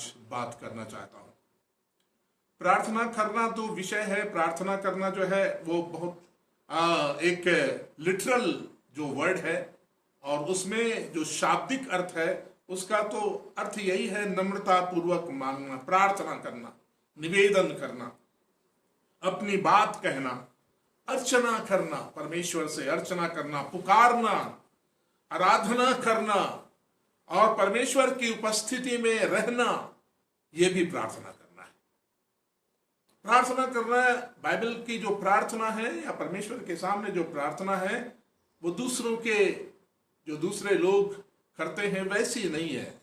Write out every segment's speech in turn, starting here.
आज बात करना चाहता हूं। प्रार्थना करना तो विषय है। प्रार्थना करना जो है वो बहुत एक लिटरल जो वर्ड है, और उसमें जो शाब्दिक अर्थ है उसका तो अर्थ यही है नम्रता पूर्वक मांगना, प्रार्थना करना, निवेदन करना, अपनी बात कहना, अर्चना करना, परमेश्वर से अर्चना करना, पुकारना, आराधना करना और परमेश्वर की उपस्थिति में रहना, यह भी प्रार्थना करना है। प्रार्थना करना बाइबल की जो प्रार्थना है या परमेश्वर के सामने जो प्रार्थना है वो दूसरों के जो दूसरे लोग करते हैं वैसी नहीं है।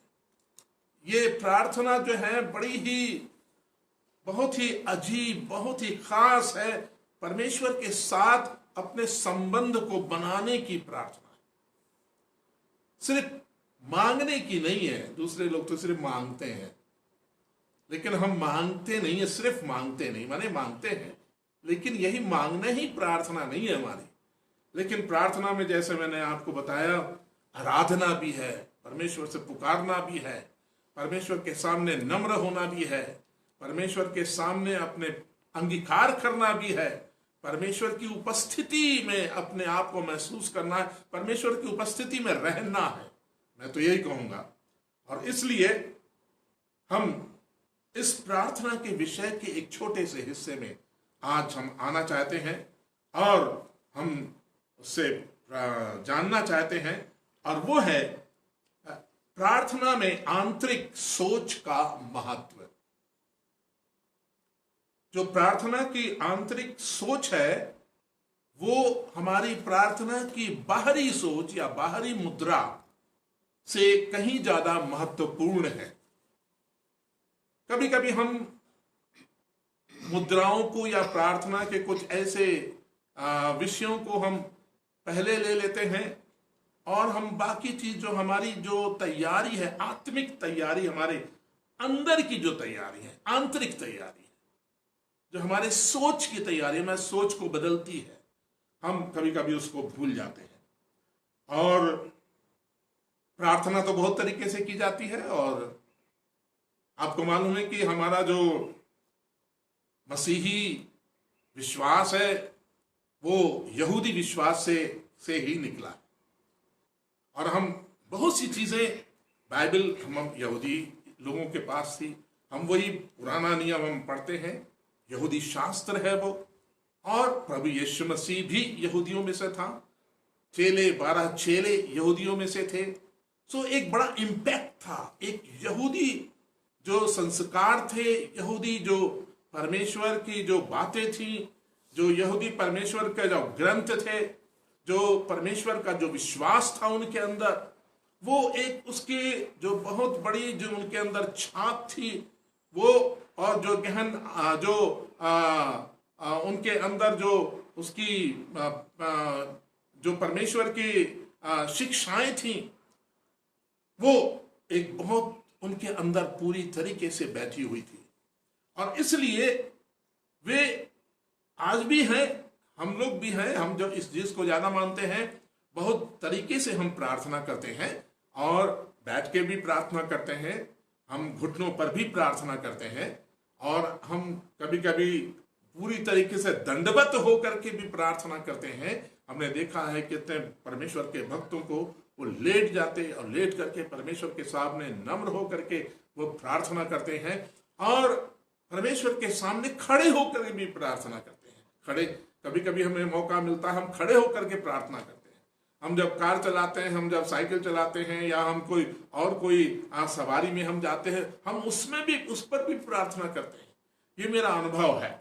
ये प्रार्थना जो है बड़ी ही बहुत ही अजीब, बहुत ही खास है। परमेश्वर के साथ अपने संबंध को बनाने की प्रार्थना है, सिर्फ मांगने की नहीं है। दूसरे लोग तो सिर्फ मांगते हैं, लेकिन हम मांगते नहीं है, सिर्फ मांगते नहीं, माने मांगते हैं लेकिन यही मांगना ही प्रार्थना नहीं है हमारी। लेकिन प्रार्थना में जैसे मैंने आपको बताया, आराधना भी है, परमेश्वर से पुकारना भी है, परमेश्वर के सामने नम्र होना भी है, परमेश्वर के सामने अपने अंगीकार करना भी है, परमेश्वर की उपस्थिति में अपने आप को महसूस करना है, परमेश्वर की उपस्थिति में रहना है, मैं तो यही कहूंगा। और इसलिए हम इस प्रार्थना के विषय के एक छोटे से हिस्से में आज हम आना चाहते हैं और हम उससे जानना चाहते हैं, और वो है प्रार्थना में आंतरिक सोच का महत्व। जो प्रार्थना की आंतरिक सोच है वो हमारी प्रार्थना की बाहरी सोच या बाहरी मुद्रा से कहीं ज्यादा महत्वपूर्ण है। कभी कभी हम मुद्राओं को या प्रार्थना के कुछ ऐसे विषयों को हम पहले ले लेते हैं और हम बाकी चीज जो हमारी जो तैयारी है, आत्मिक तैयारी, हमारे अंदर की जो तैयारी है, आंतरिक तैयारी है, जो हमारे सोच की तैयारी है, हमारी सोच को बदलती है, हम कभी कभी उसको भूल जाते हैं। और प्रार्थना तो बहुत तरीके से की जाती है, और आपको मालूम है कि हमारा जो मसीही विश्वास है वो यहूदी विश्वास से ही निकला है। और हम बहुत सी चीजें बाइबल हम यहूदी लोगों के पास थी, हम वही पुराना नियम हम पढ़ते हैं, यहूदी शास्त्र है वो, और प्रभु यीशु मसीह भी यहूदियों में से था, 12 चेले यहूदियों में से थे। सो एक बड़ा इम्पैक्ट था, एक यहूदी जो संस्कार थे, यहूदी जो परमेश्वर की जो बातें थी, जो यहूदी परमेश्वर के जो ग्रंथ थे, जो परमेश्वर का जो विश्वास था उनके अंदर, वो एक उसके जो बहुत बड़ी जो उनके अंदर छाप थी वो, और जो गहन जो उनके अंदर जो उसकी जो परमेश्वर की शिक्षाएं थी वो एक बहुत उनके अंदर पूरी तरीके से बैठी हुई थी। और इसलिए वे आज भी हैं, हम लोग भी हैं, हम जब इस चीज को ज्यादा मानते हैं, बहुत तरीके से हम प्रार्थना करते हैं, और बैठ के भी प्रार्थना करते हैं, हम घुटनों पर भी प्रार्थना करते हैं, और हम कभी कभी पूरी तरीके से दंडवत होकर के भी प्रार्थना करते हैं। हमने देखा है कितने परमेश्वर के भक्तों को वो लेट जाते और लेट करके परमेश्वर के सामने नम्र होकर के वो प्रार्थना करते हैं, और परमेश्वर के सामने खड़े होकर भी प्रार्थना करते हैं। खड़े, कभी कभी हमें मौका मिलता है हम खड़े होकर के प्रार्थना करते हैं। हम जब कार चलाते हैं, हम जब साइकिल चलाते हैं, या हम कोई सवारी में हम जाते हैं, हम उसमें भी उस पर भी प्रार्थना करते हैं। ये मेरा अनुभव है,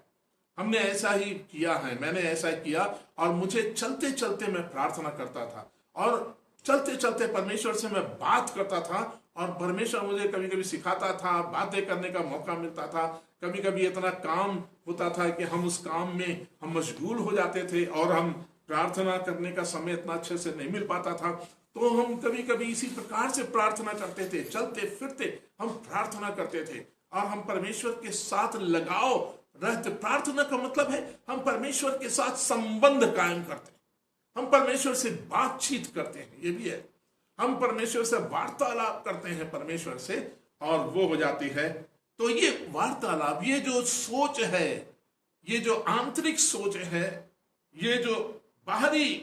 हमने ऐसा ही किया है, मैंने ऐसा किया, और मुझे चलते चलते मैं प्रार्थना करता था, और चलते चलते परमेश्वर से मैं बात करता था, और परमेश्वर मुझे कभी कभी सिखाता था, बातें करने का मौका मिलता था। कभी कभी इतना काम होता था कि हम उस काम में हम मशगूल हो जाते थे, और हम प्रार्थना करने का समय इतना अच्छे से नहीं मिल पाता था, तो हम कभी कभी इसी प्रकार से प्रार्थना करते थे, चलते फिरते हम प्रार्थना करते थे, और हम परमेश्वर के साथ लगाव रहते। प्रार्थना का मतलब है हम परमेश्वर के साथ संबंध कायम करते हैं, हम परमेश्वर से बातचीत करते हैं, ये भी है, हम परमेश्वर से वार्तालाप करते हैं परमेश्वर से, और वो हो जाती है। तो ये वार्तालाप, ये जो सोच है, ये जो आंतरिक सोच है, ये जो बाहरी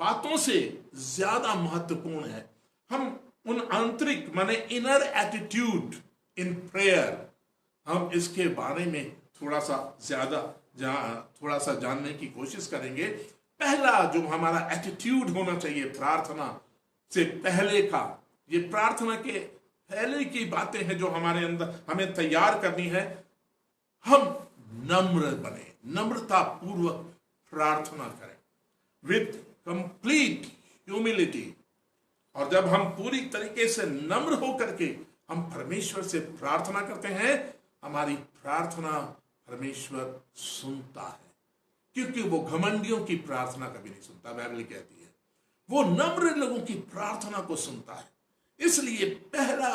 बातों से ज्यादा महत्वपूर्ण है। हम उन आंतरिक माने इनर एटीट्यूड इन प्रेयर, हम इसके बारे में थोड़ा सा जानने की कोशिश करेंगे। पहला जो हमारा एटीट्यूड होना चाहिए प्रार्थना से पहले का, ये प्रार्थना के पहले की बातें हैं जो हमारे अंदर हमें तैयार करनी है। हम नम्र बने, नम्रता पूर्वक प्रार्थना करें विथ कंप्लीट ह्यूमिलिटी। और जब हम पूरी तरीके से नम्र होकर के हम परमेश्वर से प्रार्थना करते हैं, हमारी प्रार्थना परमेश्वर सुनता है, क्योंकि वो घमंडियों की प्रार्थना कभी नहीं सुनता। बाइबल कहती है वो नम्र लोगों की प्रार्थना को सुनता है। इसलिए पहला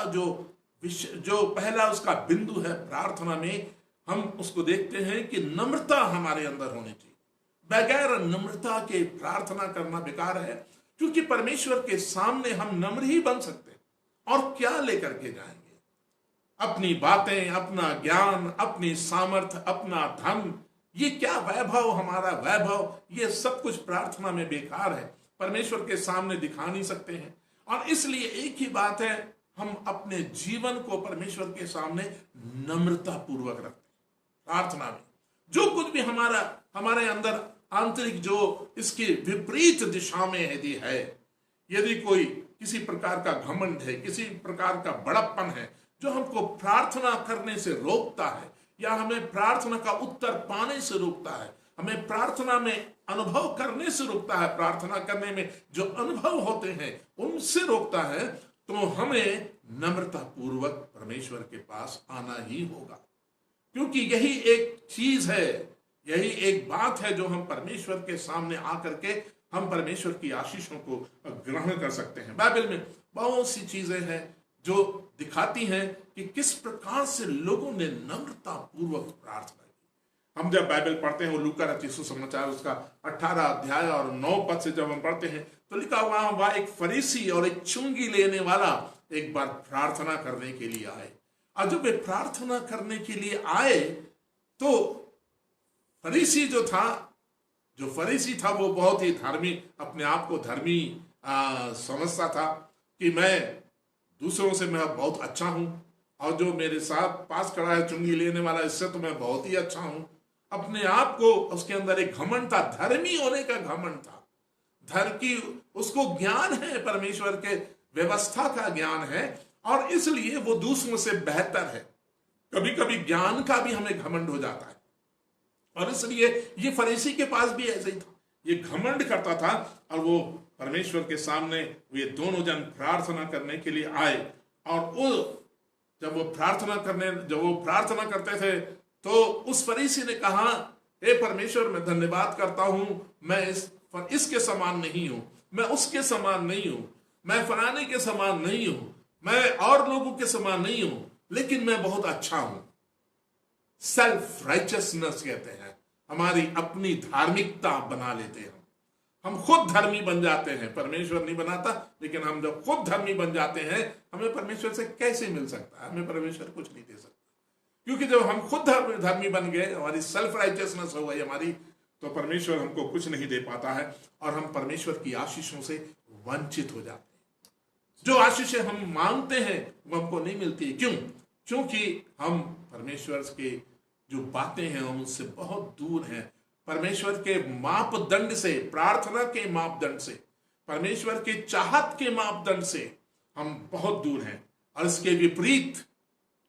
उसका बिंदु है प्रार्थना में, हम उसको देखते हैं कि नम्रता हमारे अंदर होनी चाहिए। बगैर नम्रता के प्रार्थना करना बेकार है, क्योंकि परमेश्वर के सामने हम नम्र ही बन सकते हैं। और क्या लेकर के जाएंगे? अपनी बातें, अपना ज्ञान, अपनी सामर्थ्य, अपना धन, ये क्या वैभव, हमारा वैभव, ये सब कुछ प्रार्थना में बेकार है, परमेश्वर के सामने दिखा नहीं सकते हैं। और इसलिए एक ही बात है, हम अपने जीवन को परमेश्वर के सामने नम्रता पूर्वक रखते हैं। प्रार्थना में जो कुछ भी हमारे अंदर आंतरिक जो इसके विपरीत दिशा में यदि है, यदि कोई किसी प्रकार का घमंड है, किसी प्रकार का बड़प्पन है जो हमको प्रार्थना करने से रोकता है, या हमें प्रार्थना का उत्तर पाने से रोकता है, हमें प्रार्थना में अनुभव करने से रोकता है, प्रार्थना करने में जो अनुभव होते हैं उनसे रोकता है, तो हमें नम्रता पूर्वक परमेश्वर के पास आना ही होगा। क्योंकि यही एक चीज है, यही एक बात है जो हम परमेश्वर के सामने आकर के हम परमेश्वर की आशीषों को ग्रहण कर सकते हैं। बाइबल में बहुत सी चीजें हैं जो दिखाती हैं कि किस प्रकार से लोगों ने नम्रता पूर्वक प्रार्थना की। हम जब बाइबल पढ़ते हैं, वो लूका रचित सुसमाचार उसका 18 अध्याय और 9 पद से जब हम पढ़ते हैं, तो लिखा हुआ वहां एक फरीसी और एक चुंगी लेने वाला एक बार प्रार्थना करने के लिए आए। और जब वे प्रार्थना करने के लिए आए, तो फरीसी जो फरीसी था वो बहुत ही धार्मिक, अपने आप को धर्मी समझता था कि मैं दूसरों से मैं बहुत अच्छा हूं, और जो मेरे साथ पास खड़ा है चुंगी लेने वाला, इससे तो मैं बहुत ही अच्छा हूं। अपने आप को, उसके अंदर एक घमंड था, धर्मी होने का घमंड था। उसको ज्ञान है, परमेश्वर के व्यवस्था का ज्ञान है, और इसलिए वो दूसरों से बेहतर है। कभी कभी ज्ञान का भी हमें घमंड हो जाता है, और इसलिए ये फरीसी के पास भी ऐसे ही था, ये घमंड करता था। और वो परमेश्वर के सामने ये दोनों जन प्रार्थना करने के लिए आए, और जब वो प्रार्थना करते थे, तो उस फरीसी ने कहा, हे परमेश्वर, मैं धन्यवाद करता हूं, मैं इसके समान नहीं हूं, मैं उसके समान नहीं हूं, मैं फलाने के समान नहीं हूं, मैं और लोगों के समान नहीं हूं, लेकिन मैं बहुत अच्छा हूं। सेल्फ राइचियसनेस कहते हैं, हमारी अपनी धार्मिकता बना लेते हैं। हम खुद धर्मी बन जाते हैं, परमेश्वर नहीं बनाता, लेकिन हम जब खुद धर्मी बन जाते हैं, हमें परमेश्वर से कैसे मिल सकता है? हमें परमेश्वर कुछ नहीं दे सकता, क्योंकि जब हम खुद धर्मी बन गए, हमारी सेल्फ राइचियसनेस हो गई हमारी, तो परमेश्वर हमको कुछ नहीं दे पाता है, और हम परमेश्वर की आशीषों से वंचित हो जाते हैं। जो आशीषें हम मांगते हैं वो हमको नहीं मिलती। क्यों? क्योंकि हम परमेश्वर के जो बातें हैं हम उससे बहुत दूर हैं। परमेश्वर के मापदंड से, प्रार्थना के मापदंड से, परमेश्वर के चाहत के मापदंड से हम बहुत दूर हैं। और इसके विपरीत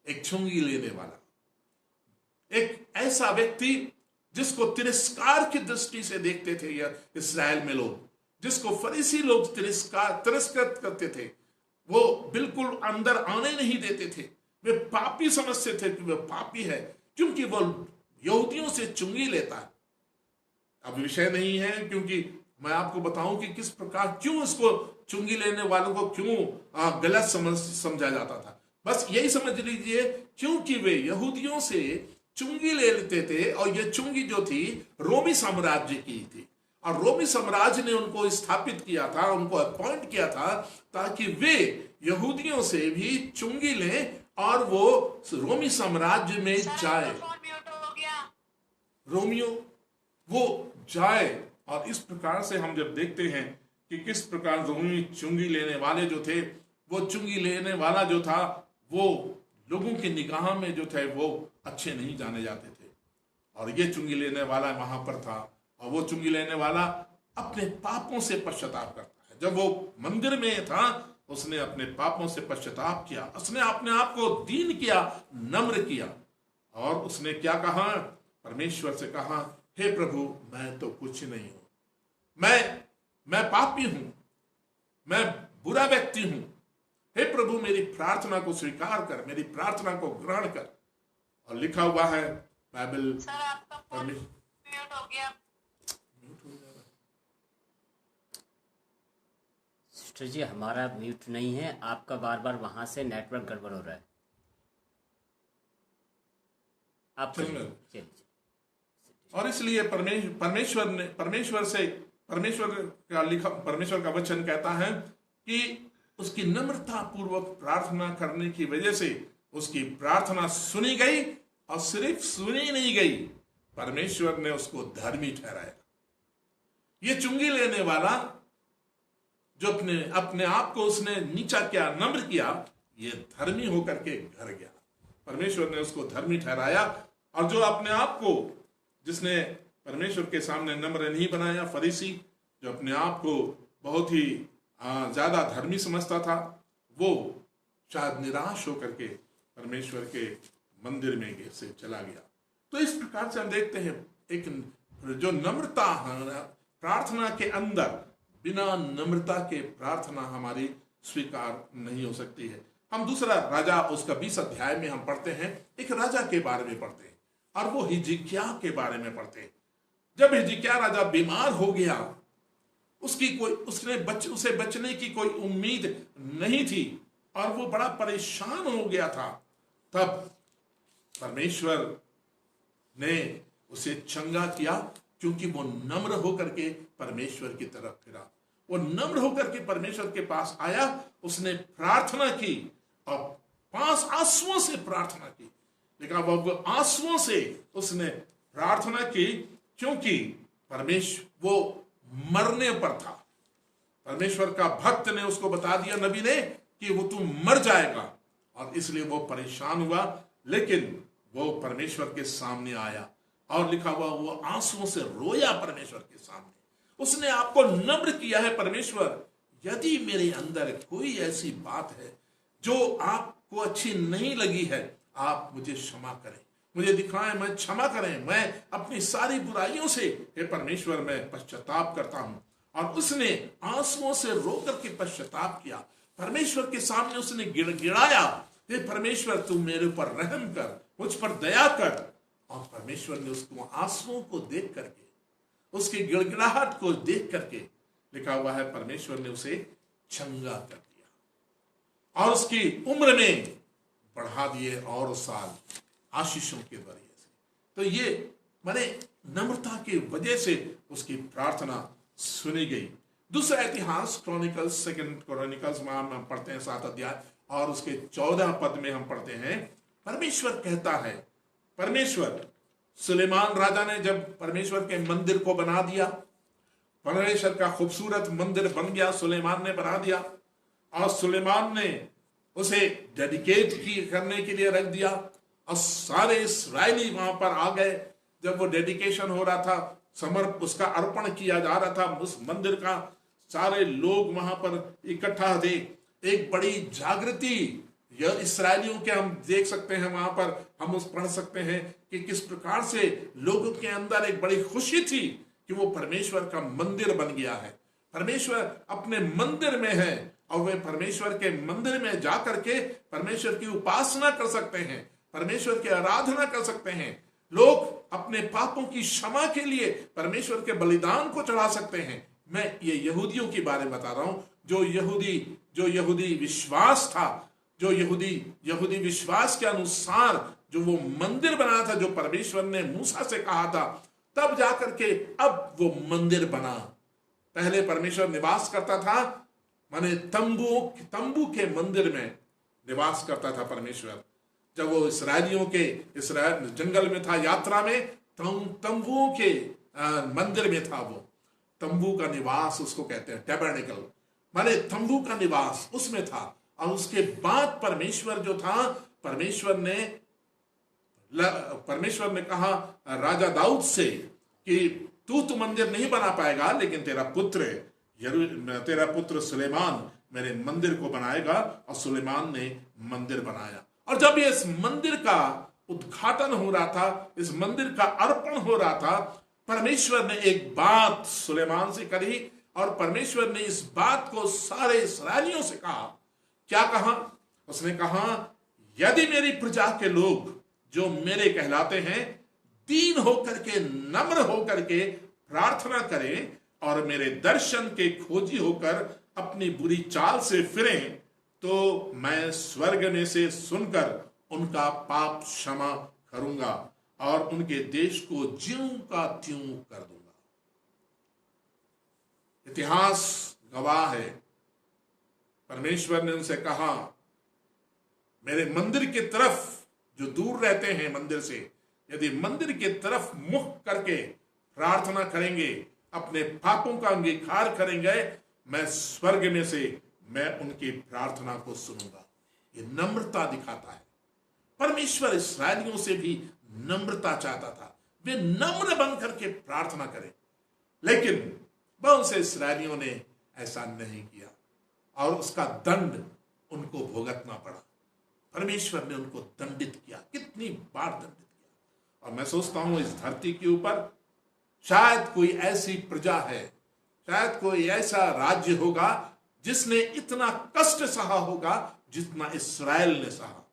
एक चुंगी लेने वाला, एक ऐसा व्यक्ति जिसको तिरस्कार की दृष्टि से देखते थे या इस्राएल में लोग, जिसको फरीसी लोग तिरस्कृत करते थे, वो बिल्कुल अंदर आने नहीं देते थे, वे पापी समझते थे कि वह पापी है, क्योंकि वो यहूदियों से चुंगी लेता है। अब विषय नहीं है, क्योंकि मैं आपको बताऊं कि किस प्रकार, क्यों इसको चुंगी लेने वालों को क्यों गलत समझा जाता था। बस यही समझ लीजिए, क्योंकि वे यहूदियों से चुंगी ले लेते थे, और ये चुंगी जो थी रोमी साम्राज्य की थी, और रोमी साम्राज्य ने उनको स्थापित किया था, उनको अपॉइंट किया था, ताकि वे यहूदियों से भी चुंगी लें और वो रोमी साम्राज्य में जाए। रोमियो वो जाए। और इस प्रकार से हम जब देखते हैं कि किस प्रकार रोमी चुंगी लेने वाले जो थे, वो चुंगी लेने वाला जो था वो लोगों की निगाह में जो थे वो अच्छे नहीं जाने जाते थे, और ये चुंगी लेने वाला वहां पर था, और वो चुंगी लेने वाला अपने पापों से पश्चाताप करता है। जब वो मंदिर में था उसने अपने पापों से पश्चाताप किया, उसने अपने आप को दीन किया, नम्र किया, और उसने क्या कहा? परमेश्वर से कहा, हे प्रभु मैं तो कुछ नहीं हूं, मैं पापी हूं, मैं बुरा व्यक्ति हूं, हे प्रभु मेरी प्रार्थना को स्वीकार कर, मेरी प्रार्थना को ग्रहण कर। और लिखा हुआ है बाइबल। सर आपका फोन म्यूट हो गया। सिस्टर जी हमारा म्यूट नहीं है, आपका बार बार वहां से नेटवर्क गड़बड़ हो रहा है। आप चलिए। और इसलिए परमेश्वर का वचन कहता है कि उसकी नम्रता पूर्वक प्रार्थना करने की वजह से उसकी प्रार्थना सुनी गई, और सिर्फ सुनी नहीं गई, परमेश्वर ने उसको धर्मी ठहराया। ये चुंगी लेने वाला जो अपने आप को उसने नीचा किया, नम्र किया, ये धर्मी होकर के घर गया। परमेश्वर ने उसको धर्मी ठहराया। और जो अपने आप को, जिसने परमेश्वर के सामने नम्र नहीं बनाया, फरीसी जो अपने आप को बहुत ही ज्यादा धर्मी समझता था, वो शायद निराश होकर के परमेश्वर के मंदिर में से चला गया। तो इस प्रकार से हम देखते हैं एक जो नम्रता प्रार्थना के अंदर, बिना नम्रता के प्रार्थना हमारी स्वीकार नहीं हो सकती है। हम दूसरा राजा उसका 20 अध्याय में हम पढ़ते हैं, एक राजा के बारे में पढ़ते हैं, और वो हिजकिय्याह के बारे में पढ़ते हैं। जब हिजकिय्याह राजा बीमार हो गया, उसे बचने की कोई उम्मीद नहीं थी, और वो बड़ा परेशान हो गया था, तब परमेश्वर ने उसे चंगा किया, क्योंकि वो नम्र होकर के परमेश्वर की तरफ फिरा। वो नम्र होकर के परमेश्वर के पास आया, उसने प्रार्थना की, और 5 आंसुओं से प्रार्थना की। लेकिन वो आंसुओं से उसने प्रार्थना की, क्योंकि परमेश्वर वो मरने पर था। परमेश्वर का भक्त ने उसको बता दिया, नबी ने, कि वो तू मर जाएगा, और इसलिए वो परेशान हुआ। लेकिन वो परमेश्वर के सामने आया, और लिखा हुआ वो आंसुओं से रोया परमेश्वर के सामने। उसने आपको नम्र किया है, परमेश्वर यदि मेरे अंदर कोई ऐसी बात है जो आपको अच्छी नहीं लगी है, आप मुझे क्षमा करें, मुझे दिखाएं, मैं क्षमा करें, मैं अपनी सारी बुराइयों से हे परमेश्वर मैं पश्चाताप करता हूं। और उसने आंसुओं से रो करके पश्चाताप किया, परमेश्वर के सामने उसने गिड़गिड़ाया, हे परमेश्वर तू मेरे ऊपर रहम कर, मुझ पर दया कर। और परमेश्वर ने उसको आंसुओं को देख करके, उसकी गिड़गिड़ाहट को देख करके, लिखा हुआ है परमेश्वर ने उसे चंगा कर दिया, और उसकी उम्र में बढ़ा दिए और साल आशीषों के जरिए से। तो ये माने नम्रता की वजह से उसकी प्रार्थना सुनी गई। दूसरा इतिहास क्रॉनिकल्स, 2 क्रॉनिकल्स में हम पढ़ते हैं 7 अध्याय और उसके 14 पद में हम पढ़ते हैं, परमेश्वर कहता है, परमेश्वर सुलेमान राजा ने जब परमेश्वर के मंदिर को बना दिया, परमेश्वर का खूबसूरत मंदिर बन गया, सुलेमान ने बना दिया, और सुलेमान ने उसे डेडिकेट करने के लिए रख दिया, और सारे इस्राएली वहां पर आ गए। जब वो डेडिकेशन हो रहा था, उसका अर्पण किया जा रहा था उस मंदिर का, सारे लोग वहां पर इकट्ठा थे। एक बड़ी जागृति यह इस्राएलियों के हम देख सकते हैं, वहां पर हम उस पढ़ सकते हैं कि किस प्रकार से लोगों के अंदर एक बड़ी खुशी थी कि वो परमेश्वर का मंदिर बन गया है, परमेश्वर अपने मंदिर में है, और वे परमेश्वर के मंदिर में जाकर के परमेश्वर की उपासना कर सकते हैं, परमेश्वर की आराधना कर सकते हैं। लोग अपने पापों की क्षमा के लिए परमेश्वर के बलिदान को चढ़ा सकते हैं। मैं ये यहूदियों के बारे में बता रहा हूं, जो यहूदी विश्वास था, जो यहूदी विश्वास के अनुसार जो वो मंदिर बना था, जो परमेश्वर ने मूसा से कहा था, तब जाकर के अब वो मंदिर बना। पहले परमेश्वर निवास करता था माने तंबू के मंदिर में निवास करता था परमेश्वर। जब वो इसराइलियों के इसराइल जंगल में था यात्रा में, तंबुओं के मंदिर में था वो। तंबू का निवास उसको कहते हैं, टैबरनेकल, माने तंबू का निवास उसमें था। और उसके बाद परमेश्वर जो था, परमेश्वर ने कहा राजा दाऊद से कि तू मंदिर नहीं बना पाएगा, लेकिन तेरा पुत्र सुलेमान मेरे मंदिर को बनाएगा। और सुलेमान ने मंदिर बनाया। और जब ये इस मंदिर का उद्घाटन हो रहा था, इस मंदिर का अर्पण हो रहा था, परमेश्वर ने एक बात सुलेमान से करी। और परमेश्वर ने इस बात को सारे इस्राएलियों से कहा। क्या कहा? उसने कहा, यदि मेरी प्रजा के लोग जो मेरे कहलाते हैं दीन होकर के, नम्र होकर के प्रार्थना करें और मेरे दर्शन के खोजी होकर अपनी बुरी चाल से फिरें, तो मैं स्वर्ग में से सुनकर उनका पाप क्षमा करूंगा और उनके देश को ज्यों का त्यों कर दूंगा। इतिहास गवाह है, परमेश्वर ने उनसे कहा, मेरे मंदिर की तरफ जो दूर रहते हैं मंदिर से, यदि मंदिर की तरफ मुख करके प्रार्थना करेंगे, अपने पापों का अंगीकार करेंगे, मैं स्वर्ग में से मैं उनकी प्रार्थना को सुनूंगा। ये नम्रता दिखाता है। परमेश्वर इस्राएलियों से भी नम्रता चाहता था, वे नम्र बन करके प्रार्थना करें। लेकिन बहुत से इस्राएलियों ने ऐसा नहीं किया और उसका दंड उनको भुगतना पड़ा। परमेश्वर ने उनको दंडित किया, कितनी बार दंडित किया। और मैं सोचता हूं इस धरती के ऊपर शायद कोई ऐसी प्रजा है, शायद कोई ऐसा राज्य होगा जिसने इतना कष्ट सहा होगा जितना इस्राएल ने सहा।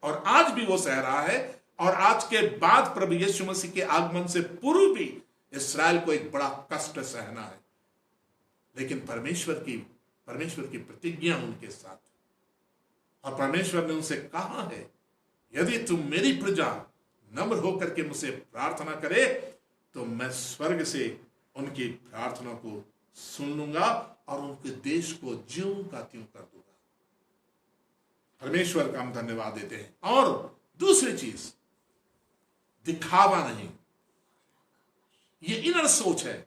और आज भी वो सह रहा है। और आज के बाद प्रभु यीशु मसीह के आगमन से पूर्व भी इस्राएल को एक बड़ा कष्ट सहना है। लेकिन परमेश्वर की प्रतिज्ञा उनके साथ, और परमेश्वर ने उनसे कहा है, यदि तुम मेरी प्रजा नम्र होकर के मुझसे प्रार्थना करे तो मैं स्वर्ग से उनकी प्रार्थना को सुन लूंगा और उनके देश को ज्यों का त्यों कर दूंगा। परमेश्वर का हम धन्यवाद देते हैं। और दूसरी चीज, दिखावा नहीं, ये इनर सोच है।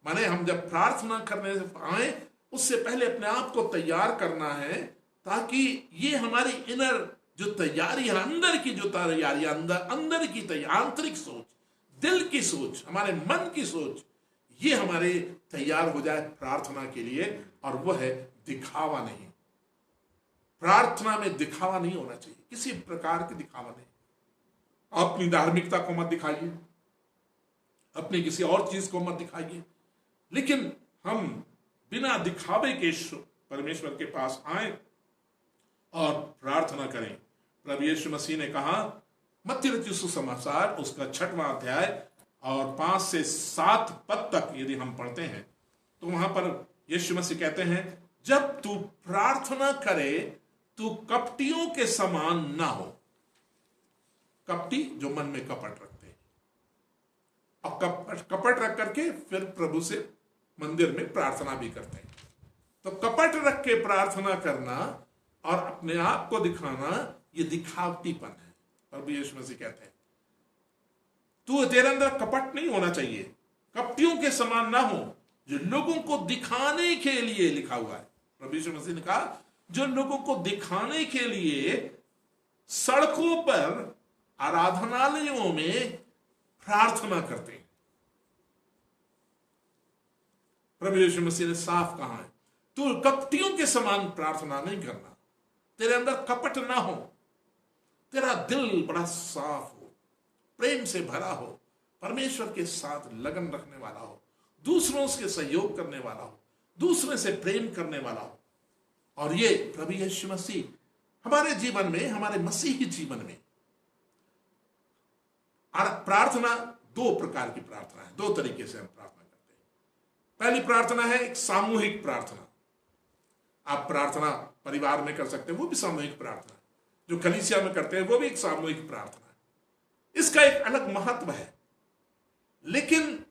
माने हम जब प्रार्थना करने से आए, उससे पहले अपने आप को तैयार करना है, ताकि ये हमारी इनर जो तैयारी है, अंदर की जो तैयारी, अंदर की आंतरिक सोच, दिल की सोच, हमारे मन की सोच, ये हमारे तैयार हो जाए प्रार्थना के लिए। और वह है दिखावा नहीं। प्रार्थना में दिखावा नहीं होना चाहिए, किसी प्रकार की दिखावा नहीं। अपनी धार्मिकता को मत दिखाइए, अपनी किसी और चीज को मत दिखाइए, लेकिन हम बिना दिखावे के परमेश्वर के पास आए और प्रार्थना करें। प्रभु यीशु मसीह ने कहा, मत्ती रचित सुसमाचार उसका 6वां अध्याय और 5 से 7 पद तक यदि हम पढ़ते हैं, तो वहां पर यीशु मसीह कहते हैं, जब तू प्रार्थना करे तू कपटियों के समान ना हो। कपटी जो मन में कपट रखते हैं, और कपट रख करके फिर प्रभु से मंदिर में प्रार्थना भी करते हैं। तो कपट रख के प्रार्थना करना और अपने आप को दिखाना, ये दिखावटीपन है। प्रभु यीशु मसीह कहते हैं, तेरे अंदर कपट नहीं होना चाहिए, कपटियों के समान ना हो, जो लोगों को दिखाने के लिए लिखा हुआ है। प्रभु यीशु मसीह ने कहा, जो लोगों को दिखाने के लिए सड़कों पर, आराधनालयों में प्रार्थना करते हैं। प्रभु यीशु मसीह ने साफ कहा है, तू कपटियों के समान प्रार्थना नहीं करना, तेरे अंदर कपट ना हो, तेरा दिल बड़ा साफ हो, प्रेम से भरा हो, परमेश्वर के साथ लगन रखने वाला हो, दूसरों से सहयोग करने वाला हो, दूसरे से प्रेम करने वाला हो। और ये प्रभु यीशु मसीह हमारे जीवन में, हमारे मसीही जीवन में प्रार्थना 2 प्रकार की प्रार्थना है, 2 तरीके से हम प्रार्थना करते हैं। पहली प्रार्थना है एक सामूहिक प्रार्थना। आप प्रार्थना परिवार में कर सकते हैं, वो भी सामूहिक प्रार्थना है। जो कलीसिया में करते हैं वो भी एक सामूहिक प्रार्थना है, इसका एक अलग महत्व है। लेकिन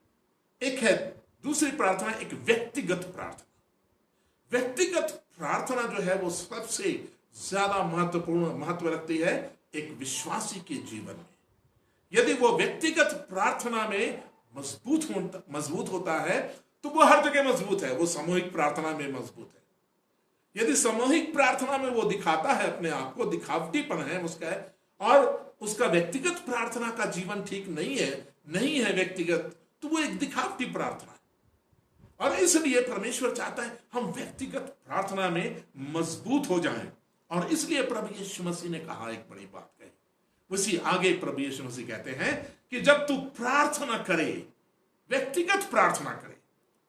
एक है दूसरी प्रार्थना, एक व्यक्तिगत प्रार्थना। व्यक्तिगत प्रार्थना जो है वो सबसे ज्यादा महत्व रखती है एक विश्वासी के जीवन में। यदि वो व्यक्तिगत प्रार्थना में मजबूत होता है तो वो हर जगह मजबूत है, वो सामूहिक प्रार्थना में मजबूत है। यदि सामूहिक प्रार्थना में वो दिखाता है अपने आप को, दिखावटीपन है उसका है, और उसका व्यक्तिगत प्रार्थना का जीवन ठीक नहीं है व्यक्तिगत, तो वो एक दिखावटी प्रार्थना है। और इसलिए परमेश्वर चाहता है हम व्यक्तिगत प्रार्थना में मजबूत हो जाएं। और इसलिए प्रभु यीशु मसीह ने कहा, एक बड़ी बात कही, उसी आगे प्रभु यीशु मसीह कहते हैं कि जब तू प्रार्थना करे, व्यक्तिगत प्रार्थना करे,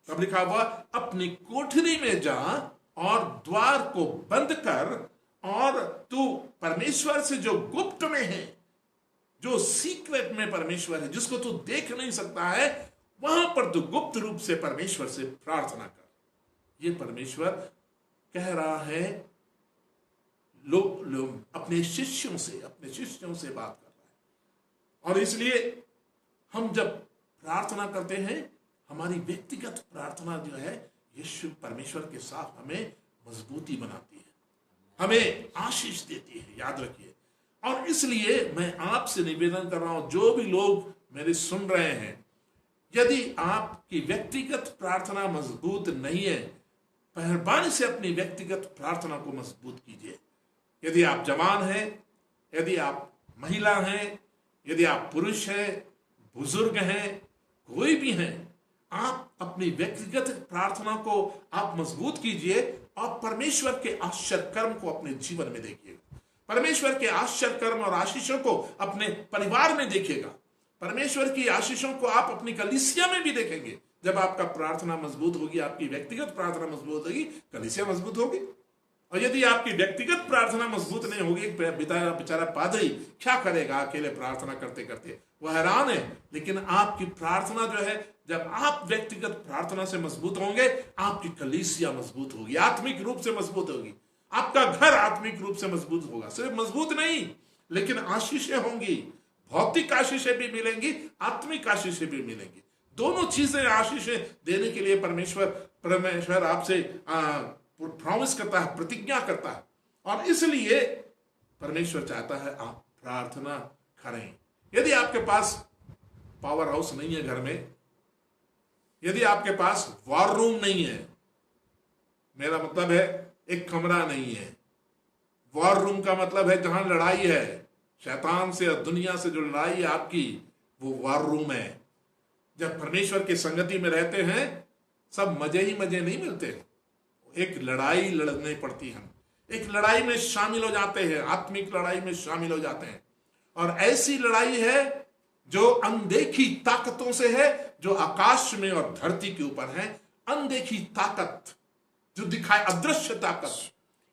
तब लिखा हुआ अपनी कोठरी में जा और द्वार को बंद कर, और तू परमेश्वर से जो गुप्त में है, जो सीक्रेट में परमेश्वर है, जिसको तू देख नहीं सकता है, वहां पर तू गुप्त रूप से परमेश्वर से प्रार्थना कर। ये परमेश्वर कह रहा है, लोग अपने शिष्यों से बात कर रहा है। और इसलिए हम जब प्रार्थना करते हैं, हमारी व्यक्तिगत प्रार्थना जो है यीशु परमेश्वर के साथ हमें मजबूती बनाती है, हमें आशीष देती है, याद रखिए। और इसलिए मैं आपसे निवेदन कर रहा हूं, जो भी लोग मेरे सुन रहे हैं, यदि आपकी व्यक्तिगत प्रार्थना मजबूत नहीं है, मेहरबानी से अपनी व्यक्तिगत प्रार्थना को मजबूत कीजिए। यदि आप जवान हैं, यदि आप महिला हैं, यदि आप पुरुष हैं, बुजुर्ग हैं, कोई भी हैं, आप अपनी व्यक्तिगत प्रार्थना को आप मजबूत कीजिए और परमेश्वर के आश्चर्य कर्म को अपने जीवन में देखिएगा। परमेश्वर के आश्चर्य कर्म और आशीषों को अपने परिवार में देखिएगा। परमेश्वर की आशीषों को आप अपनी कलीसिया में भी देखेंगे। जब आपका प्रार्थना मजबूत होगी, आपकी व्यक्तिगत प्रार्थना मजबूत होगी, कलीसिया मजबूत होगी। और यदि आपकी व्यक्तिगत प्रार्थना मजबूत नहीं होगी, बेचारा पादरी क्या करेगा अकेले प्रार्थना करते करते, वह हैरान है। लेकिन आपकी प्रार्थना जो है, जब आप व्यक्तिगत प्रार्थना से मजबूत होंगे, आपकी कलीसिया मजबूत होगी, आत्मिक रूप से मजबूत होगी, आपका घर आत्मिक रूप से मजबूत होगा। सिर्फ मजबूत नहीं, लेकिन आशीषें होंगी, भौतिक आशीषें भी मिलेंगी, आत्मिक आशीषें भी मिलेंगी। दोनों चीजें आशीषें देने के लिए परमेश्वर आपसे प्रॉमिस करता है, प्रतिज्ञा करता है। और इसलिए परमेश्वर चाहता है आप प्रार्थना करें। यदि आपके पास पावर हाउस नहीं है घर में, यदि आपके पास वॉर रूम नहीं है, मेरा मतलब है एक कमरा नहीं है। वॉर रूम का मतलब है जहां लड़ाई है, शैतान से और दुनिया से जो लड़ाई है आपकी, वो वॉर रूम है। जब परमेश्वर की संगति में रहते हैं, सब मजे ही मजे नहीं मिलते, एक लड़ाई लड़नी पड़ती है। हम एक लड़ाई में शामिल हो जाते हैं, आत्मिक लड़ाई में शामिल हो जाते हैं। और ऐसी लड़ाई है जो अनदेखी ताकतों से है, जो आकाश में और धरती के ऊपर है। अनदेखी ताकत जो दिखाई, अदृश्य ताकत,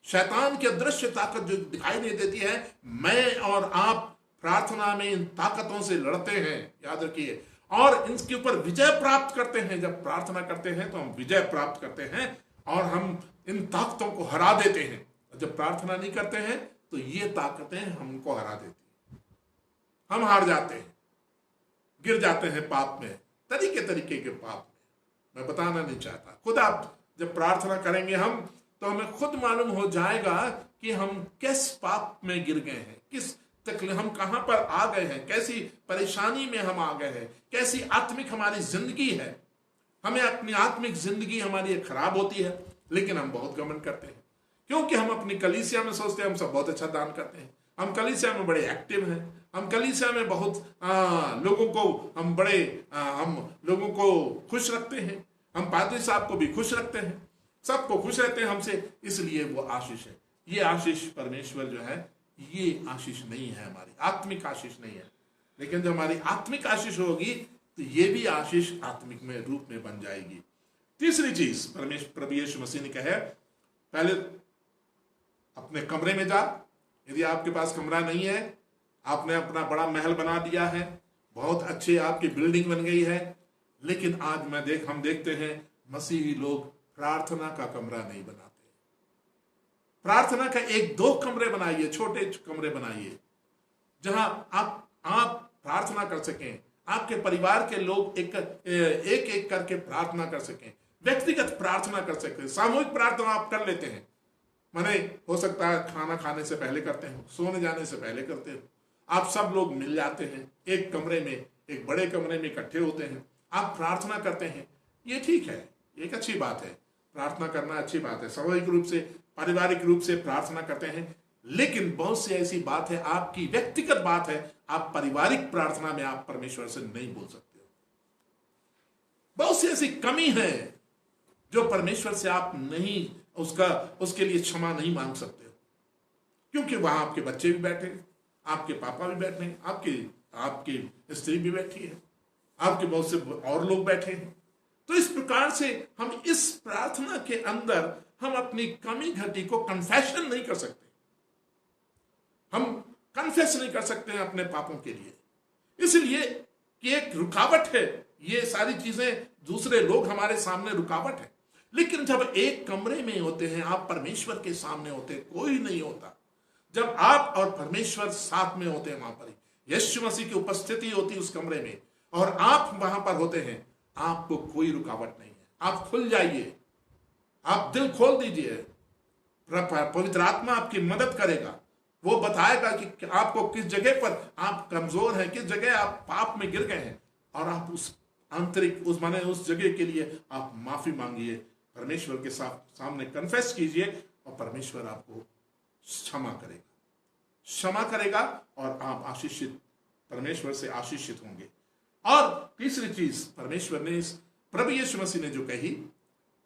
शैतान की अदृश्य ताकत जो दिखाई नहीं देती है, मैं और आप प्रार्थना में इन ताकतों से लड़ते हैं, याद रखिए, और इनके ऊपर विजय प्राप्त करते हैं। जब प्रार्थना करते हैं तो हम विजय प्राप्त करते हैं और हम इन ताकतों को हरा देते हैं। जब प्रार्थना नहीं करते हैं तो ये ताकतें हमको हरा देती हैं, हम हार जाते हैं, गिर जाते हैं पाप में, तरीके के पाप में। मैं बताना नहीं चाहता, खुद आप जब प्रार्थना करेंगे हम, तो हमें खुद मालूम हो जाएगा कि हम किस पाप में गिर गए हैं, किस तकलीफ, हम कहां पर आ गए हैं, कैसी परेशानी में हम आ गए हैं, कैसी आत्मिक हमारी जिंदगी है। हमें अपनी आत्मिक जिंदगी हमारी खराब होती है, लेकिन हम बहुत घमंड करते हैं, क्योंकि हम अपनी कलीसिया में सोचते हैं हम सब बहुत अच्छा दान करते हैं, हम कलीसिया में बड़े एक्टिव हैं, हम कलीसिया में बहुत लोगों को हम लोगों को खुश रखते हैं, हम पादरी साहब को भी खुश रखते हैं, सबको खुश रहते हैं हमसे, इसलिए वो आशीष है। ये आशीष परमेश्वर जो है, ये आशीष नहीं है, हमारी आत्मिक आशीष नहीं है। लेकिन जब हमारी आत्मिक आशीष होगी तो ये भी आशीष आत्मिक में रूप में बन जाएगी। तीसरी चीज प्रभु यीशु मसीह ने कहा, पहले अपने कमरे में जा। यदि आपके पास कमरा नहीं है, आपने अपना बड़ा महल बना दिया है, बहुत अच्छी आपकी बिल्डिंग बन गई है, लेकिन आज हम देखते हैं मसीही लोग प्रार्थना का कमरा नहीं बनाते। प्रार्थना का 1-2 कमरे बनाइए, छोटे कमरे बनाइए, जहां आप प्रार्थना कर सकें, आपके परिवार के लोग एक एक करके प्रार्थना कर सकें। व्यक्तिगत प्रार्थना कर सकते हैं, सामूहिक प्रार्थना आप कर लेते हैं। माने हो सकता है खाना खाने से पहले करते हो, सोने जाने से पहले करते हो, आप सब लोग मिल जाते हैं एक कमरे में, एक बड़े कमरे में इकट्ठे होते हैं, आप प्रार्थना करते हैं। ये ठीक है, एक अच्छी बात है, प्रार्थना करना अच्छी बात है, सामूहिक रूप से पारिवारिक रूप से प्रार्थना करते हैं। लेकिन बहुत सी ऐसी बात है, आपकी व्यक्तिगत बात है, आप पारिवारिक प्रार्थना में आप परमेश्वर से नहीं बोल सकते हो। बहुत सी ऐसी कमी है जो परमेश्वर से आप नहीं उसके लिए क्षमा नहीं मांग सकते हो, क्योंकि वहां आपके बच्चे भी बैठे हैं, आपके पापा भी बैठे हैं, आपकी स्त्री भी बैठी है, आपके बहुत से और लोग बैठे हैं। तो इस प्रकार से हम इस प्रार्थना के अंदर हम अपनी कमी घटी को कन्फेशन नहीं कर सकते, हम कन्फेस नहीं कर सकते हैं अपने पापों के लिए, इसलिए कि एक रुकावट है। ये सारी चीजें दूसरे लोग हमारे सामने रुकावट है। लेकिन जब एक कमरे में होते हैं, आप परमेश्वर के सामने होते हैं, कोई नहीं होता, जब आप और परमेश्वर साथ में होते हैं, वहां पर यीशु मसीह की उपस्थिति होती है उस कमरे में, और आप वहां पर होते हैं, आपको कोई रुकावट नहीं है। आप खुल जाइए, आप दिल खोल दीजिए, पवित्र आत्मा आपकी मदद करेगा। वो बताएगा कि आपको किस जगह पर आप कमजोर हैं, किस जगह आप पाप में गिर गए हैं, और आप उस आंतरिक उस जगह के लिए आप माफी मांगिए, परमेश्वर के सामने कन्फेस कीजिए, और परमेश्वर आपको क्षमा करेगा और आप आशीषित, परमेश्वर से आशीषित होंगे। और तीसरी चीज परमेश्वर ने, इस प्रभु यीशु मसीह ने जो कही,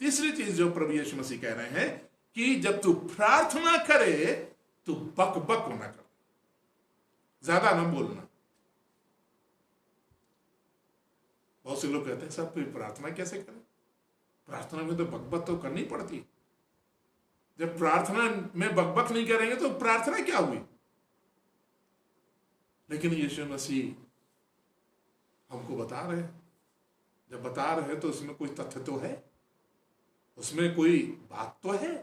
तीसरी चीज जो प्रभु यीशु मसीह कह रहे हैं कि जब तू प्रार्थना करे तो बक बक ना कर, ज्यादा ना बोलना। बहुत से लोग कहते हैं सर फिर प्रार्थना कैसे करें, प्रार्थना में तो बकबक तो करनी पड़ती। जब प्रार्थना में बकबक नहीं करेंगे तो प्रार्थना क्या हुई। लेकिन यीशु मसीह हमको बता रहे हैं, जब बता रहे हैं तो उसमें कोई तथ्य तो है, उसमें कोई बात तो है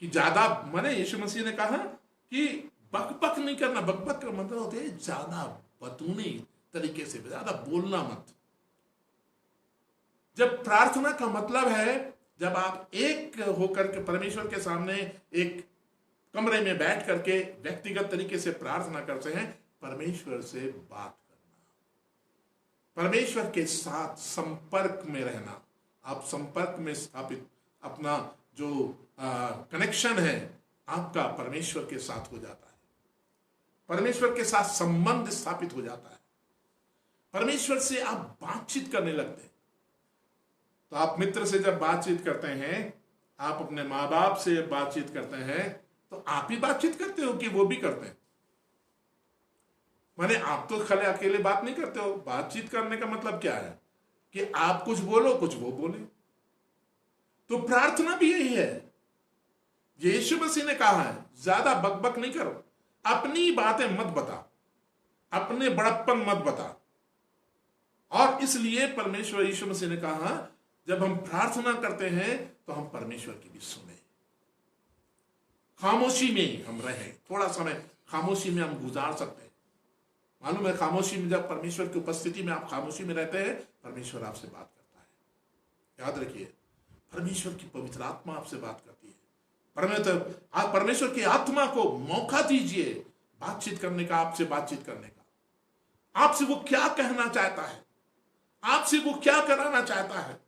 कि ज्यादा, माने यीशु मसीह ने कहा कि बकबक नहीं करना। बकबक का मतलब होता है ज्यादा बतूनी तरीके से, ज्यादा बोलना मत। जब प्रार्थना का मतलब है जब आप एक होकर के परमेश्वर के सामने एक कमरे में बैठ करके व्यक्तिगत तरीके से प्रार्थना करते हैं, परमेश्वर से बात करना, परमेश्वर के साथ संपर्क में रहना। आप संपर्क में स्थापित, अपना जो कनेक्शन है आपका परमेश्वर के साथ हो जाता है, परमेश्वर के साथ संबंध स्थापित हो जाता है, परमेश्वर से आप बातचीत करने लगते हैं। तो आप मित्र से जब बातचीत करते हैं, आप अपने माँ बाप से बातचीत करते हैं, तो आप ही बातचीत करते हो कि वो भी करते हैं। माने आप तो खाली अकेले बात नहीं करते हो। बातचीत करने का मतलब क्या है कि आप कुछ बोलो, कुछ वो बोले। तो प्रार्थना भी यही है। यीशु मसीह ने कहा है ज्यादा बकबक नहीं करो, अपनी बातें मत बता, अपने बड़प्पन मत बता। और इसलिए परमेश्वर यीशु मसीह ने कहा जब हम प्रार्थना करते हैं तो हम परमेश्वर की भी सुने, खामोशी में हम रहें। थोड़ा समय खामोशी में हम गुजार सकते हैं। मालूम है, खामोशी में जब परमेश्वर की उपस्थिति में आप खामोशी में रहते हैं, परमेश्वर आपसे बात करता है। याद रखिए, परमेश्वर की पवित्र आत्मा आपसे बात करती है। आप परमेश्वर की आत्मा को मौका दीजिए बातचीत करने का, आपसे बातचीत करने का। आपसे वो क्या कहना चाहता है, आपसे वो क्या कराना चाहता है,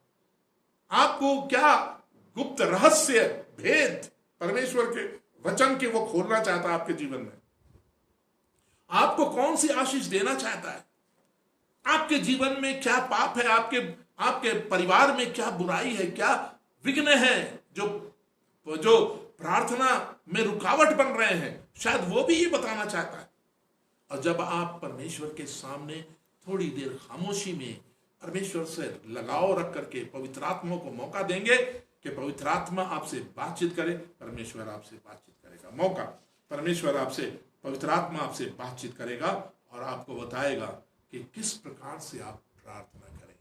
आपको क्या गुप्त रहस्य भेद परमेश्वर के वचन के वो खोलना चाहता है आपके जीवन में। आपको कौन सी आशीष देना चाहता है, आपके जीवन में क्या पाप है, आपके परिवार में क्या बुराई है, क्या विघ्न है जो प्रार्थना में रुकावट बन रहे हैं, शायद वो भी ये बताना चाहता है। और जब आप परमेश्वर के सामने थोड़ी देर खामोशी में परमेश्वर से लगाव रख करके पवित्र आत्मा को मौका देंगे कि पवित्र आत्मा आपसे बातचीत करे, परमेश्वर आपसे बातचीत करेगा। मौका, परमेश्वर आपसे, पवित्र आत्मा आपसे बातचीत करेगा और आपको बताएगा कि किस प्रकार से आप प्रार्थना करें।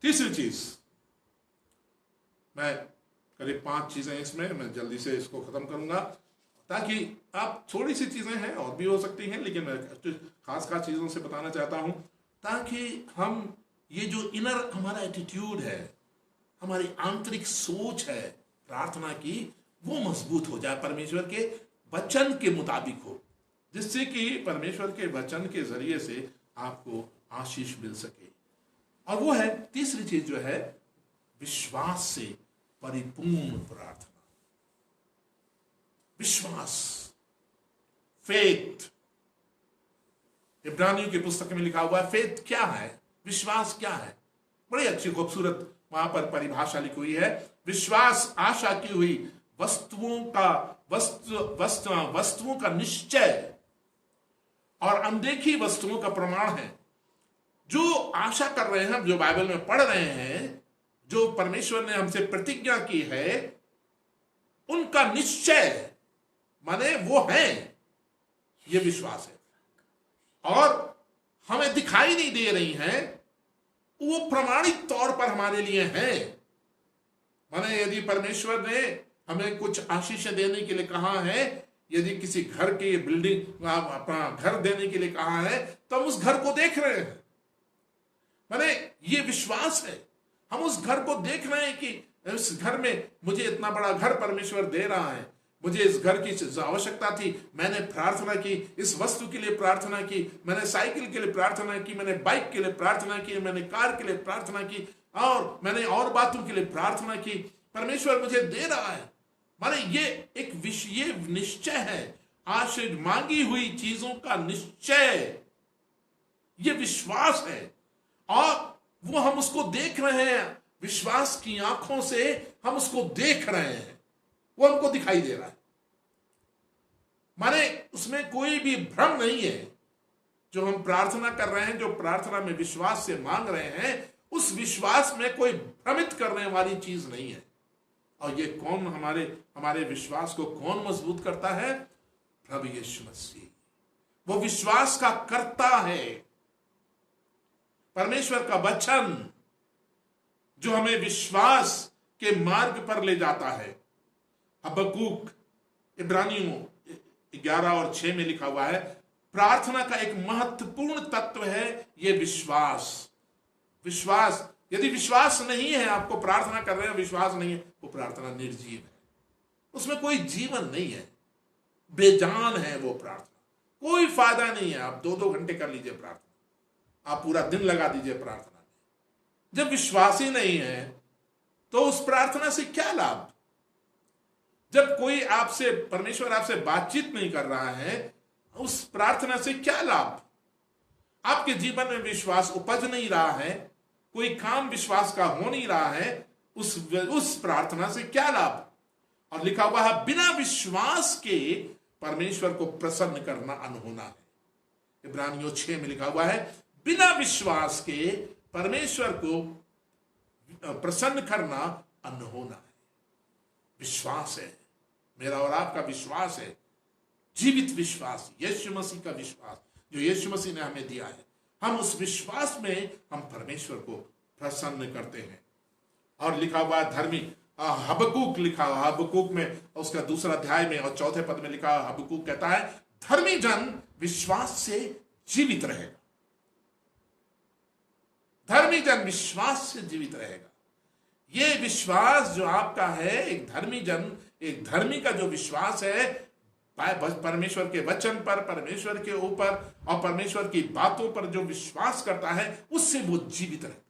तीसरी चीज, मैं करीब 5 चीजें इसमें, मैं जल्दी से इसको खत्म करूंगा ताकि आप, थोड़ी सी चीजें हैं और भी हो सकती हैं, लेकिन मैं खास चीजों से बताना चाहता हूं ताकि हम ये जो इनर हमारा एटीट्यूड है, हमारी आंतरिक सोच है प्रार्थना की, वो मजबूत हो जाए, परमेश्वर के वचन के मुताबिक हो, जिससे कि परमेश्वर के वचन के जरिए से आपको आशीष मिल सके। और वो है तीसरी चीज जो है, विश्वास से परिपूर्ण प्रार्थना। विश्वास, फेथ। इब्रानियों की पुस्तक में लिखा हुआ है फेथ क्या है, विश्वास क्या है। बड़ी अच्छी खूबसूरत वहां पर परिभाषा लिखी हुई है। विश्वास आशा की हुई वस्तुओं का निश्चय और अनदेखी वस्तुओं का प्रमाण है। जो आशा कर रहे हैं, जो बाइबल में पढ़ रहे हैं, जो परमेश्वर ने हमसे प्रतिज्ञा की है, उनका निश्चय माने वो है, ये विश्वास है। और हमें दिखाई नहीं दे रही हैं, वो प्रमाणिक तौर पर हमारे लिए हैं। माने यदि परमेश्वर ने हमें कुछ आशीषें देने के लिए कहा है, यदि किसी घर की बिल्डिंग अपना घर देने के लिए कहा है, तो हम उस घर को देख रहे हैं। माने ये विश्वास है, हम उस घर को देख रहे हैं कि इस घर में मुझे इतना बड़ा घर परमेश्वर दे रहा है, मुझे इस घर की आवश्यकता थी, मैंने प्रार्थना की, इस वस्तु के लिए प्रार्थना की, मैंने साइकिल के लिए प्रार्थना की, मैंने बाइक के लिए प्रार्थना की, मैंने कार के लिए प्रार्थना की, और मैंने और बातों के लिए प्रार्थना की, परमेश्वर मुझे दे रहा है। माने ये एक ये निश्चय है, आशीष मांगी हुई चीजों का निश्चय, ये विश्वास है। और वो हम उसको देख रहे हैं, विश्वास की आंखों से हम उसको देख रहे हैं, वो हमको दिखाई दे रहा है। माने उसमें कोई भी भ्रम नहीं है। जो हम प्रार्थना कर रहे हैं, जो प्रार्थना में विश्वास से मांग रहे हैं, उस विश्वास में कोई भ्रमित करने वाली चीज नहीं है। और ये कौन हमारे विश्वास को कौन मजबूत करता है? प्रभु यीशु मसीह। वो विश्वास का कर्ता है, परमेश्वर का वचन जो हमें विश्वास के मार्ग पर ले जाता है। हबक्कूक इब्रानियों 11 और 6 में लिखा हुआ है, प्रार्थना का एक महत्वपूर्ण तत्व है ये विश्वास। विश्वास, यदि विश्वास नहीं है, आपको प्रार्थना कर रहे हो विश्वास नहीं है, वो प्रार्थना निर्जीव है, उसमें कोई जीवन नहीं है, बेजान है वो प्रार्थना, कोई फायदा नहीं है। आप 2-2 घंटे कर लीजिए प्रार्थना, आप पूरा दिन लगा दीजिए प्रार्थना में, जब विश्वास ही नहीं है तो उस प्रार्थना से क्या लाभ? जब कोई आपसे, परमेश्वर आपसे बातचीत नहीं कर रहा है, उस प्रार्थना से क्या लाभ? आपके जीवन में विश्वास उपज नहीं रहा है, कोई काम विश्वास का हो नहीं रहा है, उस प्रार्थना से क्या लाभ? और लिखा हुआ है, बिना विश्वास के परमेश्वर को प्रसन्न करना अनहोना है। इब्रानियों 6 में लिखा हुआ है, बिना विश्वास के परमेश्वर को प्रसन्न करना अनहोना है। विश्वास है, मेरा और आपका विश्वास है, जीवित विश्वास, यीशु मसीह का विश्वास जो यीशु मसीह ने हमें दिया है। हम उस विश्वास में हम परमेश्वर को प्रसन्न करते हैं। और लिखा हुआ धर्मी, हबक्कूक लिखा हुआ, हबक्कूक में उसका 2 अध्याय में और 4 पद में लिखा, हबक्कूक कहता है, धर्मी जन विश्वास से जीवित रहेगा। धर्मी जन विश्वास से जीवित रहेगा। ये विश्वास जो आपका है, एक धर्मी जन, एक धर्मी का जो विश्वास है परमेश्वर के वचन पर, परमेश्वर के ऊपर और परमेश्वर की बातों पर जो विश्वास करता है, उससे वो जीवित रहता है,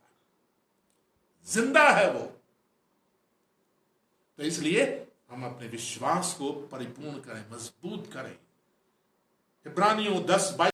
जिंदा है वो। तो इसलिए हम अपने विश्वास को परिपूर्ण करें, मजबूत करें। इब्रानियों 10:22